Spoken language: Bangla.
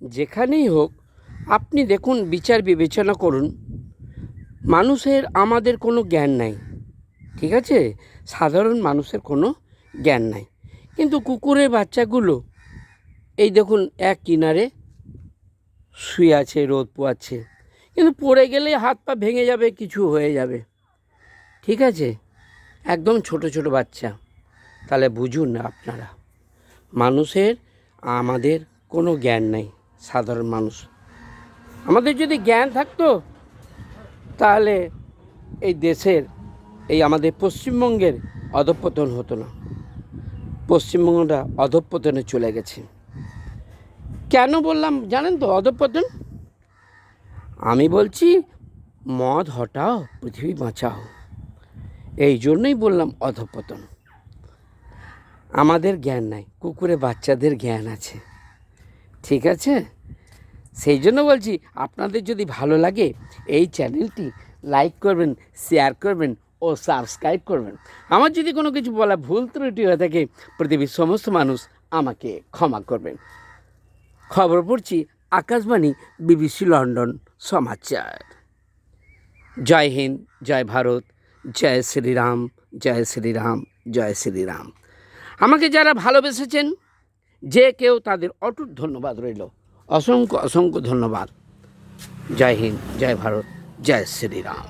যেখানেই হোক আপনি দেখুন, বিচার বিবেচনা করুন। মানুষের আমাদের কোনো জ্ঞান নাই, ঠিক আছে? সাধারণ মানুষের কোনো জ্ঞান নাই, কিন্তু কুকুরের বাচ্চাগুলো এই দেখুন এক কিনারে শুয়ে আছে, রোদ পোয়াচ্ছে, কিন্তু পড়ে গেলে হাত পা ভেঙে যাবে, কিছু হয়ে যাবে, ঠিক আছে? একদম ছোট ছোট বাচ্চা। তাহলে বুঝুন আপনারা, মানুষের আমাদের কোনো জ্ঞান নেই। সাধারণ মানুষ, আমাদের যদি জ্ঞান থাকতো তাহলে এই দেশের, এই আমাদের পশ্চিমবঙ্গের অধঃপতন হতো না। পশ্চিমবঙ্গটা অধঃপতনে চলে গেছে। কেন বললাম জানেন তো অধঃপতন? আমি বলছি মদ হটাও, পৃথিবী বাঁচাও, এই জন্যই বললাম অধঃপতন। আমাদের জ্ঞান নাই, কুকুরের বাচ্চাদের জ্ঞান আছে, ঠিক আছে? সেই জন্য বলছি, আপনাদের যদি ভালো লাগে এই চ্যানেলটি লাইক করবেন, শেয়ার করবেন ও সাবস্ক্রাইব করবেন। আমার যদি কোনো কিছু বলা ভুল ত্রুটি হয়ে থাকে, পৃথিবীর সমস্ত মানুষ আমাকে ক্ষমা করবেন। খবর পড়ছি আকাশবাণী, বিবিসি লন্ডন সমাচার। জয় হিন্দ, জয় ভারত, জয় শ্রীরাম, জয় শ্রীরাম, জয় শ্রীরাম। আমাকে যারা ভালোবেসেছেন যে কেউ, তাদের অটুট ধন্যবাদ রইল। অসংখ্য অসংখ্য ধন্যবাদ। জয় হিন্দ, জয় ভারত, জয় শ্রীরাম।